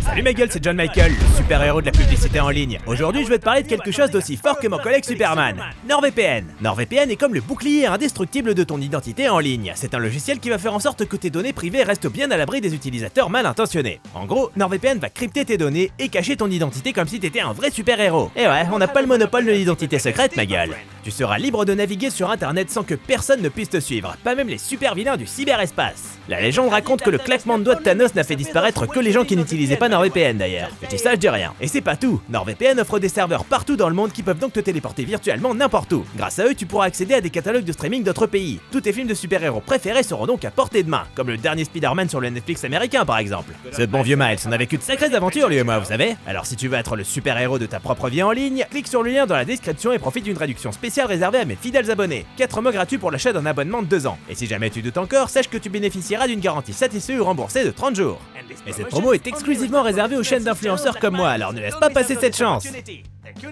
Salut ma gueule, c'est John Michael, le super-héros de la publicité en ligne. Aujourd'hui, je vais te parler de quelque chose d'aussi fort que mon collègue Superman. NordVPN. NordVPN est comme le bouclier indestructible de ton identité en ligne. C'est un logiciel qui va faire en sorte que tes données privées restent bien à l'abri des utilisateurs mal intentionnés. En gros, NordVPN va crypter tes données et cacher ton identité comme si t'étais un vrai super-héros. Et ouais, on n'a pas le monopole de l'identité secrète, ma gueule. Tu seras libre de naviguer sur internet sans que personne ne puisse te suivre, pas même les super vilains du cyberespace. La légende raconte que le claquement de doigts de Thanos n'a fait disparaître que les gens qui n'utilisaient pas NordVPN d'ailleurs. Je dis ça, je dis rien. Et c'est pas tout, NordVPN offre des serveurs partout dans le monde qui peuvent donc te téléporter virtuellement n'importe où. Grâce à eux, tu pourras accéder à des catalogues de streaming d'autres pays. Tous tes films de super-héros préférés seront donc à portée de main, comme le dernier Spider-Man sur le Netflix américain par exemple. Ce bon vieux Miles, on a vécu de sacrées aventures lui et moi, vous savez. Alors si tu veux être le super-héros de ta propre vie en ligne, clique sur le lien dans la description et profite d'une réduction spéciale réservée à mes fidèles abonnés. 4 mois gratuits pour l'achat d'un abonnement de 2 ans. Et si jamais tu doutes encore, sache que tu bénéficieras d'une garantie satisfaite ou remboursée de 30 jours. Et cette promo est exclusivement réservée aux chaînes d'influenceurs comme moi, alors ne laisse pas passer cette chance.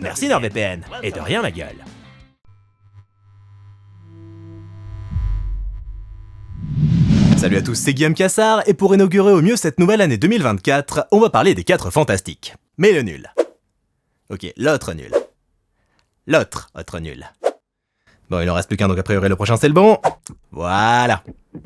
Merci NordVPN, et de rien ma gueule. Salut à tous, c'est Guillaume Cassard, et pour inaugurer au mieux cette nouvelle année 2024, on va parler des 4 fantastiques. Mais le nul. Ok, l'autre nul. L'autre nul. Bon, il en reste plus qu'un, donc a priori le prochain c'est le bon. Voilà.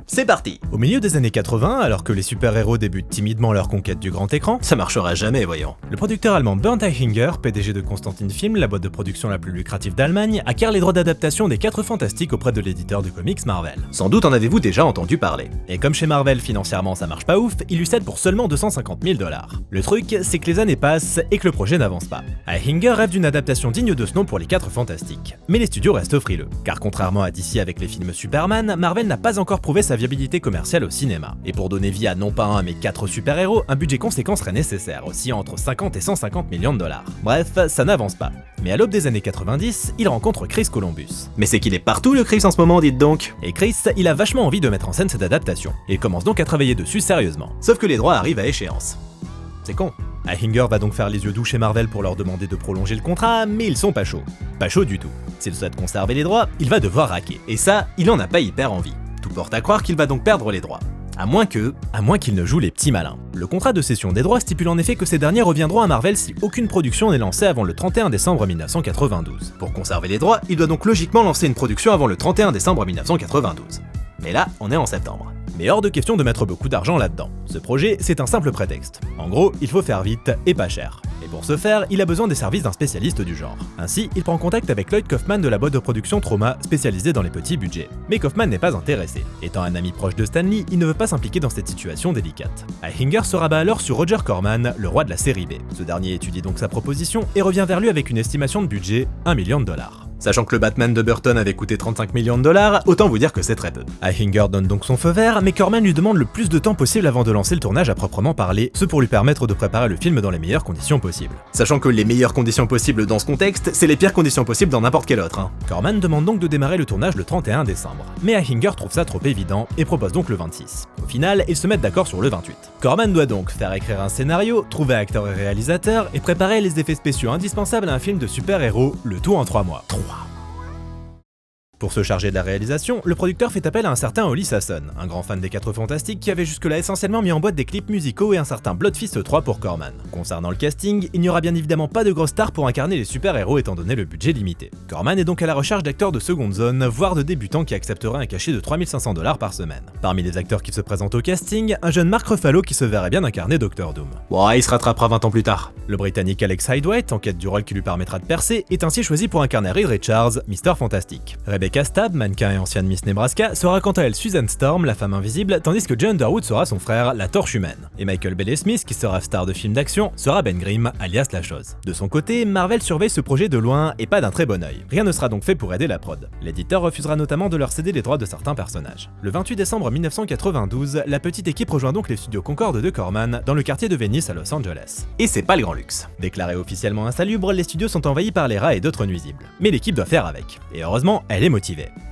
C'est parti. Au milieu des années 80, alors que les super-héros débutent timidement leur conquête du grand écran, ça marchera jamais, voyons. Le producteur allemand Bernd Eichinger, PDG de Constantin Film, la boîte de production la plus lucrative d'Allemagne, acquiert les droits d'adaptation des 4 fantastiques auprès de l'éditeur de comics Marvel. Sans doute en avez-vous déjà entendu parler. Et comme chez Marvel financièrement ça marche pas ouf, il lui cède pour seulement 250 000 $. Le truc, c'est que les années passent et que le projet n'avance pas. Eichinger rêve d'une adaptation digne de ce nom pour les 4 fantastiques. Mais les studios restent frileux, car contrairement à DC avec les films Superman, Marvel n'a pas encore prouvé sa viabilité commerciale au cinéma. Et pour donner vie à non pas un mais 4 super-héros, un budget conséquent serait nécessaire, aussi entre 50 et 150 millions $. Bref, ça n'avance pas. Mais à l'aube des années 90, il rencontre Chris Columbus. Mais c'est qu'il est partout le Chris en ce moment, dites donc. Et Chris, il a vachement envie de mettre en scène cette adaptation, et commence donc à travailler dessus sérieusement. Sauf que les droits arrivent à échéance. C'est con. Eichinger va donc faire les yeux doux chez Marvel pour leur demander de prolonger le contrat, mais ils sont pas chauds. Pas chauds du tout. S'il souhaite conserver les droits, il va devoir raquer. Et ça, il en a pas hyper envie. Tout porte à croire qu'il va donc perdre les droits. À moins qu'il ne joue les petits malins. Le contrat de cession des droits stipule en effet que ces derniers reviendront à Marvel si aucune production n'est lancée avant le 31 décembre 1992. Pour conserver les droits, il doit donc logiquement lancer une production avant le 31 décembre 1992. Mais là, on est en septembre. Mais hors de question de mettre beaucoup d'argent là-dedans. Ce projet, c'est un simple prétexte. En gros, il faut faire vite et pas cher. Et pour ce faire, il a besoin des services d'un spécialiste du genre. Ainsi, il prend contact avec Lloyd Kaufman de la boîte de production Trauma, spécialisée dans les petits budgets. Mais Kaufman n'est pas intéressé. Étant un ami proche de Stan Lee, il ne veut pas s'impliquer dans cette situation délicate. Eichinger se rabat alors sur Roger Corman, le roi de la série B. Ce dernier étudie donc sa proposition et revient vers lui avec une estimation de budget, $1 million. Sachant que le Batman de Burton avait coûté 35 millions $, autant vous dire que c'est très peu. Eichinger donne donc son feu vert, mais Corman lui demande le plus de temps possible avant de lancer le tournage à proprement parler, ce pour lui permettre de préparer le film dans les meilleures conditions possibles. Sachant que les meilleures conditions possibles dans ce contexte, c'est les pires conditions possibles dans n'importe quel autre. Corman demande donc de démarrer le tournage le 31 décembre. Mais Eichinger trouve ça trop évident et propose donc le 26. Au final, ils se mettent d'accord sur le 28. Corman doit donc faire écrire un scénario, trouver acteurs et réalisateurs, et préparer les effets spéciaux indispensables à un film de super-héros, le tout en 3 mois. Pour se charger de la réalisation, le producteur fait appel à un certain Holly Sasson, un grand fan des 4 fantastiques qui avait jusque-là essentiellement mis en boîte des clips musicaux et un certain Bloodfist 3 pour Corman. Concernant le casting, il n'y aura bien évidemment pas de grosses stars pour incarner les super-héros étant donné le budget limité. Corman est donc à la recherche d'acteurs de seconde zone, voire de débutants qui accepteraient un cachet de 3500 $ par semaine. Parmi les acteurs qui se présentent au casting, un jeune Mark Ruffalo qui se verrait bien incarner Dr Doom. Bon, il se rattrapera 20 ans plus tard. Le Britannique Alex Hyde-White, en quête du rôle qui lui permettra de percer, est ainsi choisi pour incarner Reed Richards, Mr Fantastic. Rebecca Stab, mannequin et ancienne Miss Nebraska, sera quant à elle Susan Storm, la femme invisible, tandis que John Underwood sera son frère, la Torche Humaine. Et Michael Bailey Smith, qui sera star de films d'action, sera Ben Grimm, alias La Chose. De son côté, Marvel surveille ce projet de loin et pas d'un très bon œil. Rien ne sera donc fait pour aider la prod. L'éditeur refusera notamment de leur céder les droits de certains personnages. Le 28 décembre 1992, la petite équipe rejoint donc les studios Concorde de Corman, dans le quartier de Venice à Los Angeles. Et c'est pas le grand luxe. Déclarés officiellement insalubres, les studios sont envahis par les rats et d'autres nuisibles. Mais l'équipe doit faire avec. Et heureusement, elle est motivée.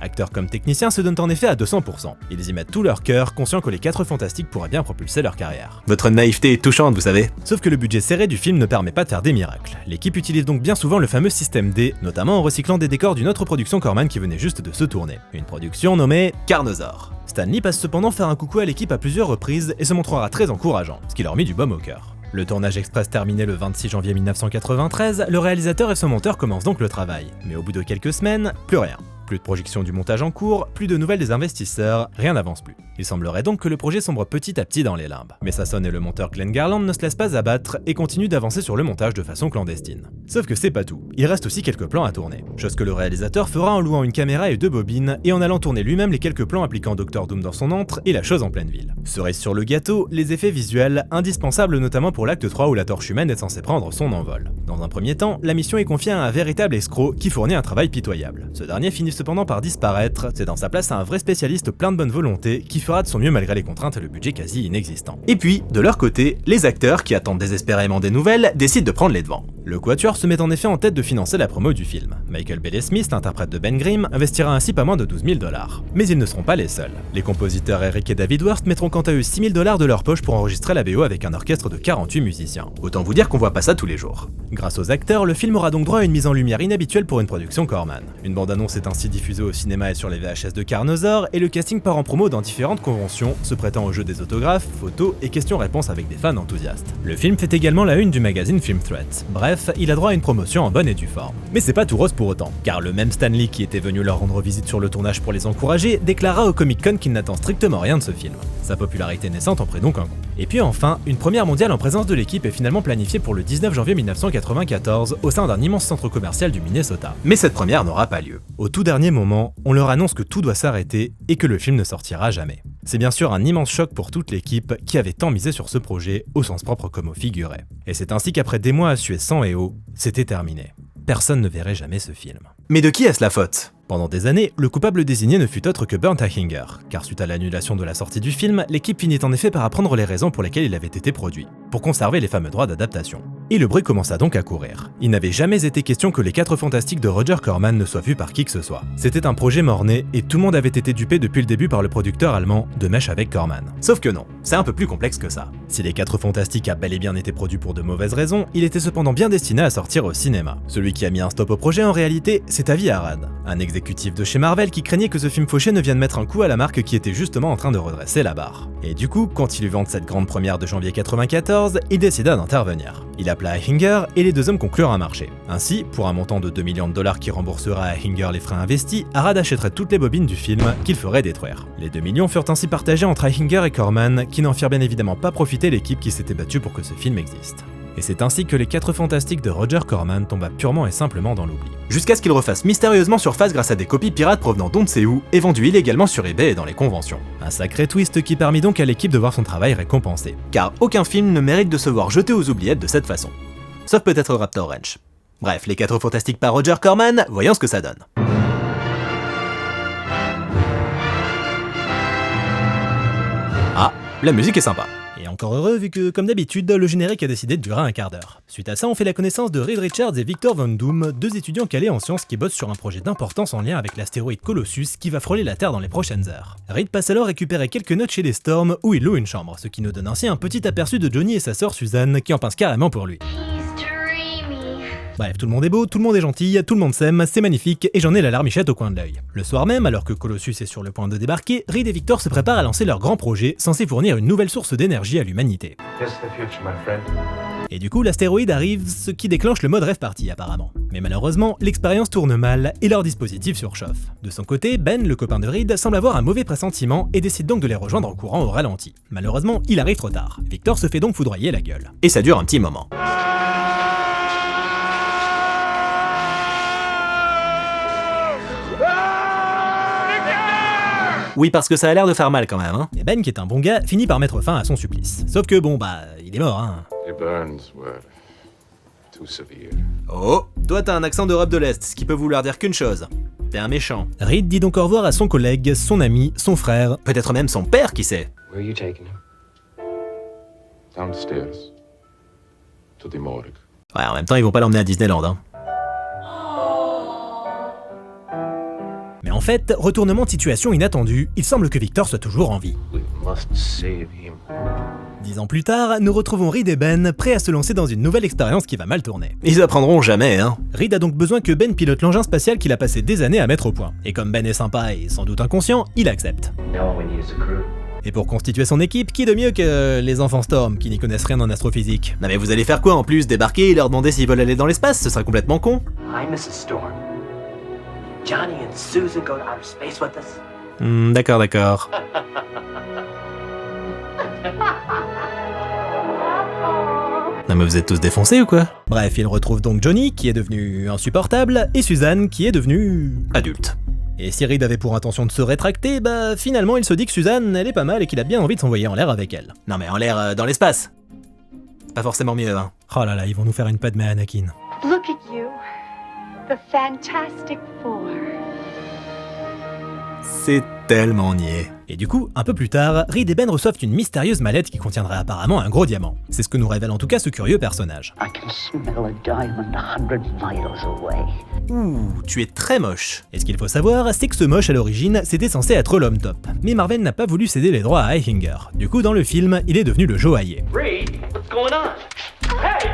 Acteurs comme techniciens se donnent en effet à 200%. Ils y mettent tout leur cœur, conscients que les 4 fantastiques pourraient bien propulser leur carrière. Votre naïveté est touchante, vous savez. Sauf que le budget serré du film ne permet pas de faire des miracles. L'équipe utilise donc bien souvent le fameux système D, notamment en recyclant des décors d'une autre production Corman qui venait juste de se tourner. Une production nommée Carnosaur. Stan Lee passe cependant faire un coucou à l'équipe à plusieurs reprises et se montrera très encourageant, ce qui leur mit du baume au cœur. Le tournage express terminé le 26 janvier 1993, le réalisateur et son monteur commencent donc le travail. Mais au bout de quelques semaines, plus rien. Plus de projection du montage en cours, plus de nouvelles des investisseurs, rien n'avance plus. Il semblerait donc que le projet sombre petit à petit dans les limbes. Mais Sasson et le monteur Glenn Garland ne se laissent pas abattre et continuent d'avancer sur le montage de façon clandestine. Sauf que c'est pas tout, il reste aussi quelques plans à tourner. Chose que le réalisateur fera en louant une caméra et 2 bobines et en allant tourner lui-même les quelques plans impliquant Dr Doom dans son antre et la chose en pleine ville. Cerise sur le gâteau, les effets visuels, indispensables notamment pour l'acte 3 où la torche humaine est censée prendre son envol. Dans un premier temps, la mission est confiée à un véritable escroc qui fournit un travail pitoyable. Ce dernier finit cependant par disparaître, c'est dans sa place un vrai spécialiste plein de bonne volonté qui fera de son mieux malgré les contraintes et le budget quasi inexistant. Et puis, de leur côté, les acteurs qui attendent désespérément des nouvelles décident de prendre les devants. Le Quatuor se met en effet en tête de financer la promo du film. Michael Bailey Smith, l'interprète de Ben Grimm, investira ainsi pas moins de 12 000 $. Mais ils ne seront pas les seuls. Les compositeurs Eric et David Worth mettront quant à eux 6 000 $ de leur poche pour enregistrer la BO avec un orchestre de 48 musiciens. Autant vous dire qu'on voit pas ça tous les jours. Grâce aux acteurs, le film aura donc droit à une mise en lumière inhabituelle pour une production Corman. Une bande-annonce est ainsi diffusée au cinéma et sur les VHS de Carnosaur, et le casting part en promo dans différentes conventions, se prêtant au jeu des autographes, photos et questions-réponses avec des fans enthousiastes. Le film fait également la une du magazine Film Threat. Bref, il a droit à une promotion en bonne et due forme. Mais c'est pas tout rose pour autant, car le même Stan Lee qui était venu leur rendre visite sur le tournage pour les encourager, déclara au Comic-Con qu'il n'attend strictement rien de ce film. Sa popularité naissante en prit donc un coup. Et puis enfin, une première mondiale en présence de l'équipe est finalement planifiée pour le 19 janvier 1994 au sein d'un immense centre commercial du Minnesota. Mais cette première n'aura pas lieu. Au tout dernier moment, on leur annonce que tout doit s'arrêter et que le film ne sortira jamais. C'est bien sûr un immense choc pour toute l'équipe qui avait tant misé sur ce projet, au sens propre comme au figuré. Et c'est ainsi qu'après des mois à suer sang et eau, c'était terminé. Personne ne verrait jamais ce film. Mais de qui est-ce la faute ? Pendant des années, le coupable désigné ne fut autre que Bernd Eichinger, car suite à l'annulation de la sortie du film, l'équipe finit en effet par apprendre les raisons pour lesquelles il avait été produit, pour conserver les fameux droits d'adaptation. Et le bruit commença donc à courir. Il n'avait jamais été question que les 4 Fantastiques de Roger Corman ne soient vus par qui que ce soit. C'était un projet mort-né et tout le monde avait été dupé depuis le début par le producteur allemand de mèche avec Corman. Sauf que non, c'est un peu plus complexe que ça. Si les 4 Fantastiques a bel et bien été produits pour de mauvaises raisons, il était cependant bien destiné à sortir au cinéma. Celui qui a mis un stop au projet en réalité, c'est Avi Arad, un exécutif de chez Marvel qui craignait que ce film fauché ne vienne mettre un coup à la marque qui était justement en train de redresser la barre. Et du coup, quand il eut vent de cette grande première de janvier 94, il décida d'intervenir. Il appela Eichinger et les deux hommes conclurent un marché. Ainsi, pour un montant de 2 millions $ qui remboursera à Eichinger les frais investis, Arad achèterait toutes les bobines du film qu'il ferait détruire. Les 2 millions furent ainsi partagés entre Eichinger et Corman, qui n'en firent bien évidemment pas profiter l'équipe qui s'était battue pour que ce film existe. Et c'est ainsi que les 4 Fantastiques de Roger Corman tomba purement et simplement dans l'oubli. Jusqu'à ce qu'il refasse mystérieusement surface grâce à des copies pirates provenant d'on ne sait où et vendues illégalement sur eBay et dans les conventions. Un sacré twist qui permit donc à l'équipe de voir son travail récompensé. Car aucun film ne mérite de se voir jeté aux oubliettes de cette façon. Sauf peut-être Raptor Ranch. Bref, les 4 Fantastiques par Roger Corman, voyons ce que ça donne. Ah, la musique est sympa. Et encore heureux vu que, comme d'habitude, le générique a décidé de durer un quart d'heure. Suite à ça, on fait la connaissance de Reed Richards et Victor Von Doom, 2 étudiants calés en sciences qui bossent sur un projet d'importance en lien avec l'astéroïde Colossus qui va frôler la Terre dans les prochaines heures. Reed passe alors récupérer quelques notes chez les Storm où il loue une chambre, ce qui nous donne ainsi un petit aperçu de Johnny et sa sœur Suzanne qui en pincent carrément pour lui. Bref, tout le monde est beau, tout le monde est gentil, tout le monde s'aime, c'est magnifique, et j'en ai la larmichette au coin de l'œil. Le soir même, alors que Colossus est sur le point de débarquer, Reed et Victor se préparent à lancer leur grand projet, censé fournir une nouvelle source d'énergie à l'humanité. Et du coup, l'astéroïde arrive, ce qui déclenche le mode rêve party apparemment. Mais malheureusement, l'expérience tourne mal, et leur dispositif surchauffe. De son côté, Ben, le copain de Reed, semble avoir un mauvais pressentiment, et décide donc de les rejoindre en courant au ralenti. Malheureusement, il arrive trop tard. Victor se fait donc foudroyer la gueule. Et ça dure un petit moment. Oui, parce que ça a l'air de faire mal quand même, hein. Et Ben, qui est un bon gars, finit par mettre fin à son supplice. Sauf que bon, il est mort, hein. Oh, toi t'as un accent d'Europe de l'Est, ce qui peut vouloir dire qu'une chose. T'es un méchant. Reed dit donc au revoir à son collègue, son ami, son frère, peut-être même son père, qui sait. Where are you taking him? Downstairs. To the morgue. Ouais, en même temps, ils vont pas l'emmener à Disneyland, hein. Mais en fait, retournement de situation inattendu, il semble que Victor soit toujours en vie. We must save him. 10 ans plus tard, nous retrouvons Reed et Ben prêts à se lancer dans une nouvelle expérience qui va mal tourner. Ils apprendront jamais, hein. Reed a donc besoin que Ben pilote l'engin spatial qu'il a passé des années à mettre au point. Et comme Ben est sympa et sans doute inconscient, il accepte. Now all we need is a crew. Et pour constituer son équipe, qui de mieux que les enfants Storm qui n'y connaissent rien en astrophysique? Non mais vous allez faire quoi en plus? Débarquer et leur demander s'ils veulent aller dans l'espace? Ce serait complètement con. Hi, Mrs. Storm. Johnny and Susan go to outer space with us? D'accord. Non mais vous êtes tous défoncés ou quoi? Bref, il retrouve donc Johnny qui est devenu insupportable et Suzanne qui est devenue adulte. Et si Reed avait pour intention de se rétracter, bah finalement il se dit que Suzanne elle est pas mal et qu'il a bien envie de s'envoyer en l'air avec elle. Non mais en l'air dans l'espace. Pas forcément mieux hein. Oh là là, ils vont nous faire une Padmé Anakin. Look at you, the Fantastic Four. C'est tellement niais. Et du coup, un peu plus tard, Reed et Ben reçoivent une mystérieuse mallette qui contiendrait apparemment un gros diamant. C'est ce que nous révèle en tout cas ce curieux personnage. I can smell a diamond 100 miles away. Ouh, tu es très moche. Et ce qu'il faut savoir, c'est que ce moche à l'origine, c'était censé être l'homme top. Mais Marvel n'a pas voulu céder les droits à Heihinger. Du coup, dans le film, il est devenu le joaillier. Reed, what's going on? Hey,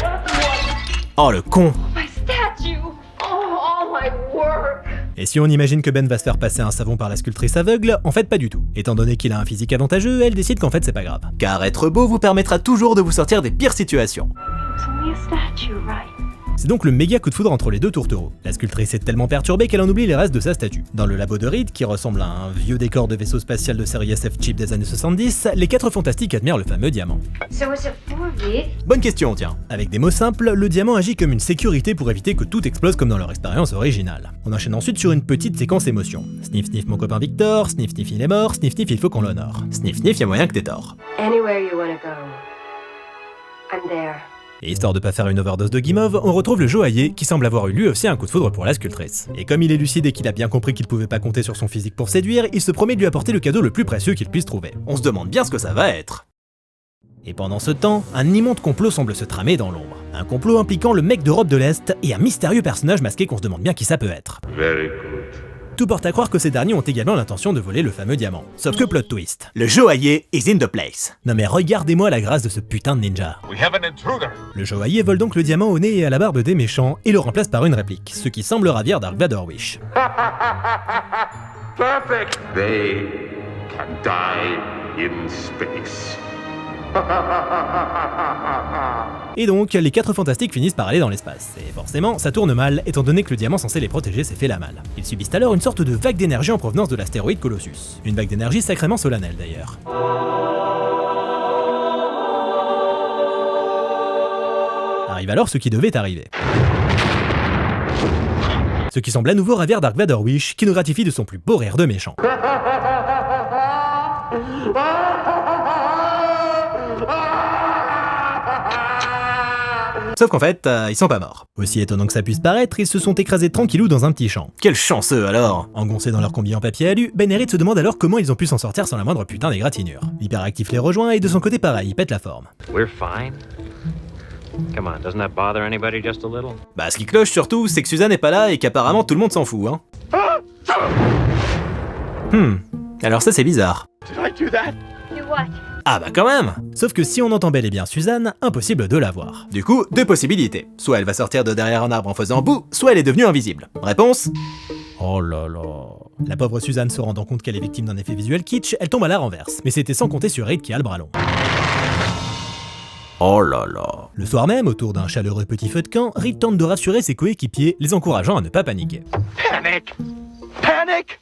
Oh le con! My statue! Oh, all my work! Et si on imagine que Ben va se faire passer un savon par la sculptrice aveugle, en fait pas du tout. Étant donné qu'il a un physique avantageux, elle décide qu'en fait c'est pas grave. Car être beau vous permettra toujours de vous sortir des pires situations. It's only a statue, right? C'est donc le méga coup de foudre entre les deux tourtereaux. La sculptrice est tellement perturbée qu'elle en oublie les restes de sa statue. Dans le labo de Reed, qui ressemble à un vieux décor de vaisseau spatial de série SF cheap des années 70, les 4 fantastiques admirent le fameux diamant. So is it for Reed? Bonne question, tiens. Avec des mots simples, le diamant agit comme une sécurité pour éviter que tout explose comme dans leur expérience originale. On enchaîne ensuite sur une petite séquence émotion. Sniff sniff mon copain Victor, sniff sniff il est mort, sniff sniff il faut qu'on l'honore. Sniff sniff y'a moyen que t'aies tort. Anywhere you wanna go, I'm there. Et histoire de pas faire une overdose de guimauve, on retrouve le joaillier qui semble avoir eu lui aussi un coup de foudre pour la sculptrice. Et comme il est lucide et qu'il a bien compris qu'il pouvait pas compter sur son physique pour séduire, il se promet de lui apporter le cadeau le plus précieux qu'il puisse trouver. On se demande bien ce que ça va être. Et pendant ce temps, un immonde complot semble se tramer dans l'ombre. Un complot impliquant le mec d'Europe de l'Est et un mystérieux personnage masqué qu'on se demande bien qui ça peut être. Very good. Tout porte à croire que ces derniers ont également l'intention de voler le fameux diamant. Sauf que plot twist. Le joaillier is in the place. Non mais regardez-moi la grâce de ce putain de ninja. We have an intruder. Le joaillier vole donc le diamant au nez et à la barbe des méchants et le remplace par une réplique, ce qui semble ravir Dark Vador Wish. Perfect. They can die in space. Et donc, les 4 fantastiques finissent par aller dans l'espace. Et forcément, ça tourne mal, étant donné que le diamant censé les protéger s'est fait la malle. Ils subissent alors une sorte de vague d'énergie en provenance de l'astéroïde Colossus. Une vague d'énergie sacrément solennelle d'ailleurs. Arrive alors ce qui devait arriver. Ce qui semble à nouveau ravir Dark Vador Wish, qui nous gratifie de son plus beau rire de méchant. Sauf qu'en fait, ils sont pas morts. Aussi étonnant que ça puisse paraître, ils se sont écrasés tranquillou dans un petit champ. Quel chanceux alors! Engoncés dans leur combi en papier alu, Ben et Reed se demandent alors comment ils ont pu s'en sortir sans la moindre putain d'égratignure. L'hyperactif les rejoint et de son côté pareil, il pète la forme. We're fine. Come on, doesn't that bother anybody just a little? Bah ce qui cloche surtout, c'est que Suzanne n'est pas là et qu'apparemment tout le monde s'en fout, hein. Alors ça c'est bizarre. Did I do that? Do what? Ah bah quand même! Sauf que si on entend bel et bien Suzanne, impossible de la voir. Du coup, 2 possibilités. Soit elle va sortir de derrière un arbre en faisant boue, soit elle est devenue invisible. Réponse? Oh là là... La pauvre Suzanne se rendant compte qu'elle est victime d'un effet visuel kitsch, elle tombe à la renverse. Mais c'était sans compter sur Reed qui a le bras long. Oh là là... Le soir même, autour d'un chaleureux petit feu de camp, Reed tente de rassurer ses coéquipiers, les encourageant à ne pas paniquer. Panic! Panic!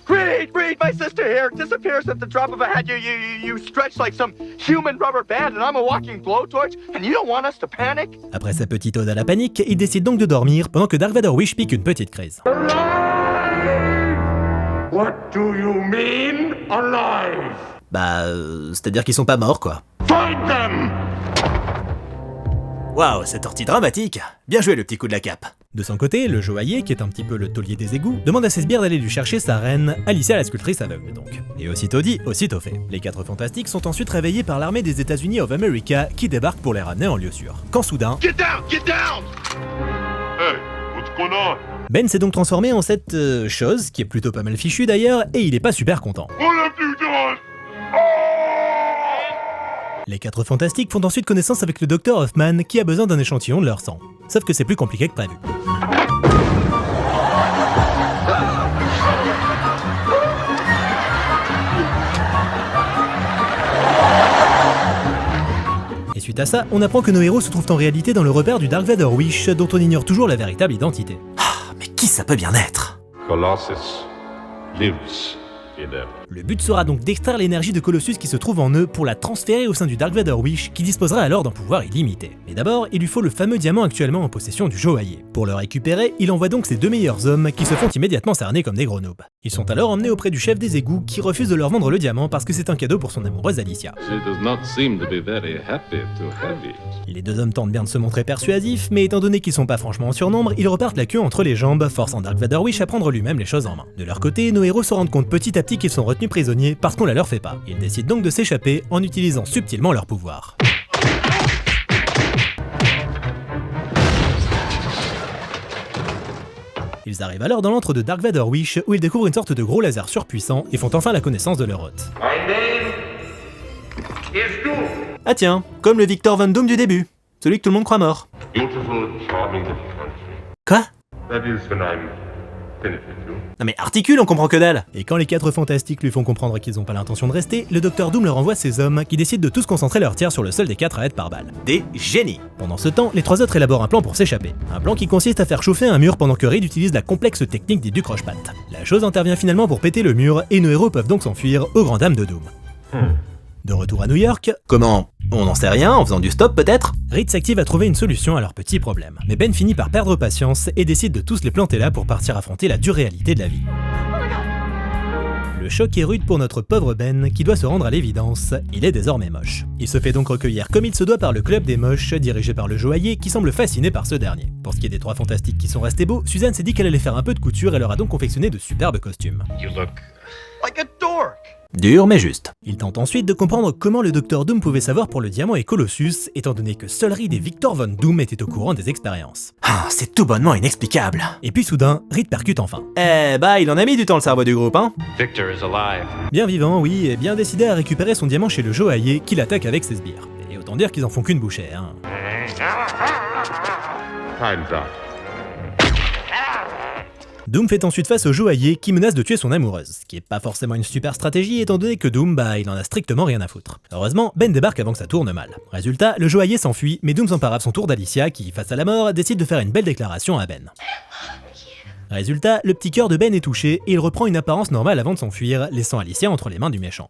Reed, my sister here disappears at the drop of a hat. You stretch like some human rubber band, and I'm a walking blowtorch, and you don't want us to panic? Après sa petite ode à la panique, il décide donc de dormir pendant que Dark Vador Wish pique une petite crise. What do you mean, alive? Bah, c'est-à-dire qu'ils sont pas morts quoi. Find them! Waouh, cette ortie dramatique! Bien joué le petit coup de la cape! De son côté, le joaillier, qui est un petit peu le taulier des égouts, demande à ses sbires d'aller lui chercher sa reine, Alicia la sculptrice aveugle donc. Et aussitôt dit, aussitôt fait. Les 4 fantastiques sont ensuite réveillés par l'armée des États-Unis of America qui débarque pour les ramener en lieu sûr. Quand soudain... Get down! Get down! Hey, what's going on? Ben s'est donc transformé en cette chose, qui est plutôt pas mal fichue d'ailleurs, et il est pas super content. What have you done? Les 4 fantastiques font ensuite connaissance avec le Dr Hoffman qui a besoin d'un échantillon de leur sang. Sauf que c'est plus compliqué que prévu. Suite à ça, on apprend que nos héros se trouvent en réalité dans le repère du Dark Vador Wish, dont on ignore toujours la véritable identité. Ah, mais qui ça peut bien être? Colossus lives in them. Le but sera donc d'extraire l'énergie de Colossus qui se trouve en eux pour la transférer au sein du Dark Vador Wish, qui disposera alors d'un pouvoir illimité. Mais d'abord, il lui faut le fameux diamant actuellement en possession du joaillier. Pour le récupérer, il envoie donc ses 2 meilleurs hommes qui se font immédiatement cerner comme des gros noobs. Ils sont alors emmenés auprès du chef des égouts qui refuse de leur vendre le diamant parce que c'est un cadeau pour son amoureuse Alicia. She does not seem to be very happy to have it. Les 2 hommes tentent bien de se montrer persuasifs, mais étant donné qu'ils sont pas franchement en surnombre, ils repartent la queue entre les jambes, forçant Dark Vador Wish à prendre lui-même les choses en main. De leur côté, nos héros se rendent compte petit à petit qu'ils sont retenus prisonniers parce qu'on la leur fait pas. Ils décident donc de s'échapper en utilisant subtilement leur pouvoir. Ils arrivent alors dans l'antre de Dark Vador Wish où ils découvrent une sorte de gros laser surpuissant et font enfin la connaissance de leur hôte. My name is Doom. Ah tiens, comme le Victor Von Doom du début, celui que tout le monde croit mort. Beautiful, charming country. Quoi? That is when I'm finished with you. Non mais articule, on comprend que dalle. Et quand les 4 fantastiques lui font comprendre qu'ils ont pas l'intention de rester, le Docteur Doom leur envoie ses hommes qui décident de tous concentrer leur tir sur le seul des 4 à être par balle. Des génies. Pendant ce temps, les 3 autres élaborent un plan pour s'échapper. Un plan qui consiste à faire chauffer un mur pendant que Reed utilise la complexe technique des décroche-pattes. La chose intervient finalement pour péter le mur et nos héros peuvent donc s'enfuir aux grandes dames de Doom. De retour à New York, comment? On n'en sait rien, en faisant du stop peut-être? Reed s'active à trouver une solution à leur petit problème. Mais Ben finit par perdre patience et décide de tous les planter là pour partir affronter la dure réalité de la vie. Le choc est rude pour notre pauvre Ben qui doit se rendre à l'évidence, il est désormais moche. Il se fait donc recueillir comme il se doit par le club des moches, dirigé par le joaillier qui semble fasciné par ce dernier. Pour ce qui est des 3 fantastiques qui sont restés beaux, Suzanne s'est dit qu'elle allait faire un peu de couture et leur a donc confectionné de superbes costumes. You look Like a dork. Dur mais juste. Il tente ensuite de comprendre comment le Docteur Doom pouvait savoir pour le diamant et Colossus, étant donné que seul Reed et Victor Von Doom étaient au courant des expériences. Ah, c'est tout bonnement inexplicable. Et puis soudain, Reed percute enfin. Eh bah, il en a mis du temps le cerveau du groupe, hein. Victor is alive. Bien vivant, oui, et bien décidé à récupérer son diamant chez le joaillier qui l'attaque avec ses sbires. Et autant dire qu'ils en font qu'une bouchée, hein. Time's up. Doom fait ensuite face au joaillier qui menace de tuer son amoureuse, ce qui est pas forcément une super stratégie étant donné que Doom, il en a strictement rien à foutre. Heureusement, Ben débarque avant que ça tourne mal. Résultat, le joaillier s'enfuit, mais Doom s'empare à son tour d'Alicia qui, face à la mort, décide de faire une belle déclaration à Ben. Résultat, le petit cœur de Ben est touché et il reprend une apparence normale avant de s'enfuir, laissant Alicia entre les mains du méchant.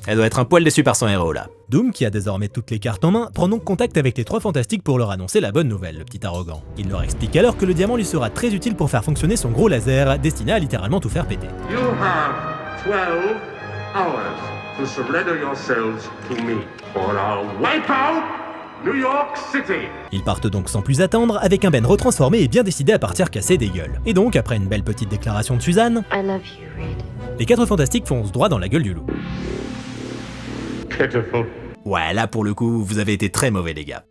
Elle doit être un poil déçue par son héros là. Doom, qui a désormais toutes les cartes en main, prend donc contact avec les 3 fantastiques pour leur annoncer la bonne nouvelle, le petit arrogant. Il leur explique alors que le diamant lui sera très utile pour faire fonctionner son gros laser, destiné à littéralement tout faire péter. You have 12 hours to surrender yourselves to me, or I'll wipe out New York City. Ils partent donc sans plus attendre, avec un Ben retransformé et bien décidé à partir casser des gueules. Et donc, après une belle petite déclaration de Suzanne, I love you, Reed. les 4 fantastiques foncent droit dans la gueule du loup. Pitiful. Ouais, là pour le coup, vous avez été très mauvais les gars.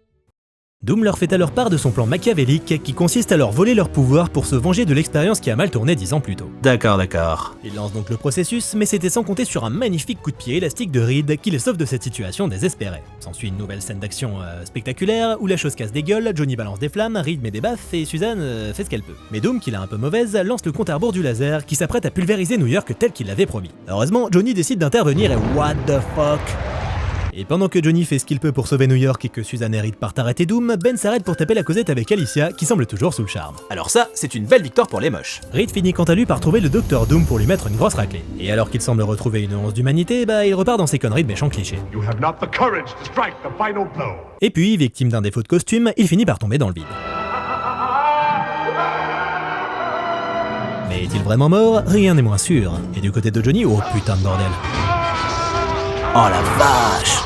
Doom leur fait alors part de son plan machiavélique qui consiste à leur voler leur pouvoir pour se venger de l'expérience qui a mal tourné 10 ans plus tôt. D'accord. Il lance donc le processus, mais c'était sans compter sur un magnifique coup de pied élastique de Reed qui les sauve de cette situation désespérée. S'ensuit une nouvelle scène d'action spectaculaire où la chose casse des gueules, Johnny balance des flammes, Reed met des baffes et Suzanne fait ce qu'elle peut. Mais Doom, qui l'a un peu mauvaise, lance le compte à rebours du laser qui s'apprête à pulvériser New York tel qu'il l'avait promis. Heureusement, Johnny décide d'intervenir et what the fuck. Et pendant que Johnny fait ce qu'il peut pour sauver New York et que Suzanne et Reed partent arrêter Doom, Ben s'arrête pour taper la causette avec Alicia qui semble toujours sous le charme. Alors ça, c'est une belle victoire pour les moches. Reed finit quant à lui par trouver le Docteur Doom pour lui mettre une grosse raclée. Et alors qu'il semble retrouver une once d'humanité, il repart dans ses conneries de méchants clichés. You have not the courage to strike the final blow. Et puis, victime d'un défaut de costume, il finit par tomber dans le vide. Mais est-il vraiment mort? Rien n'est moins sûr. Et du côté de Johnny, oh putain de bordel. Oh la vache!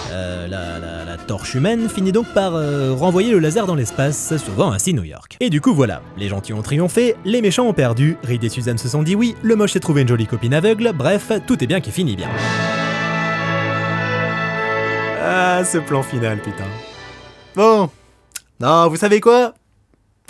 La torche humaine finit donc par renvoyer le laser dans l'espace, sauvant ainsi New York. Et du coup voilà, les gentils ont triomphé, les méchants ont perdu, Reed et Suzanne se sont dit oui, le moche s'est trouvé une jolie copine aveugle, bref, tout est bien qui finit bien. Ah, ce plan final, putain. Bon, non, vous savez quoi?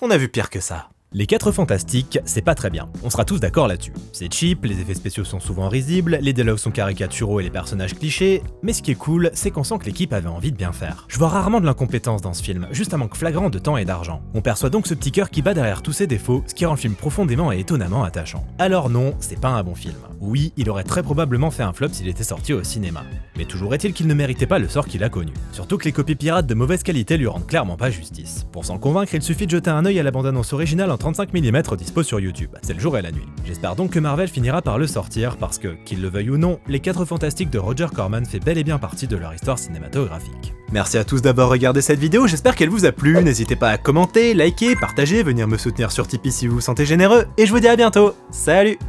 On a vu pire que ça. Les 4 Fantastiques, c'est pas très bien, on sera tous d'accord là-dessus. C'est cheap, les effets spéciaux sont souvent risibles, les dialogues sont caricaturaux et les personnages clichés, mais ce qui est cool, c'est qu'on sent que l'équipe avait envie de bien faire. Je vois rarement de l'incompétence dans ce film, juste un manque flagrant de temps et d'argent. On perçoit donc ce petit cœur qui bat derrière tous ses défauts, ce qui rend le film profondément et étonnamment attachant. Alors non, c'est pas un bon film. Oui, il aurait très probablement fait un flop s'il était sorti au cinéma. Mais toujours est-il qu'il ne méritait pas le sort qu'il a connu. Surtout que les copies pirates de mauvaise qualité lui rendent clairement pas justice. Pour s'en convaincre, il suffit de jeter un œil à la bande-annonce originale en 35 mm dispo sur YouTube. C'est le jour et la nuit. J'espère donc que Marvel finira par le sortir parce que, qu'il le veuille ou non, les 4 Fantastiques de Roger Corman fait bel et bien partie de leur histoire cinématographique. Merci à tous d'avoir regardé cette vidéo, j'espère qu'elle vous a plu, n'hésitez pas à commenter, liker, partager, venir me soutenir sur Tipeee si vous vous sentez généreux, et je vous dis à bientôt, salut!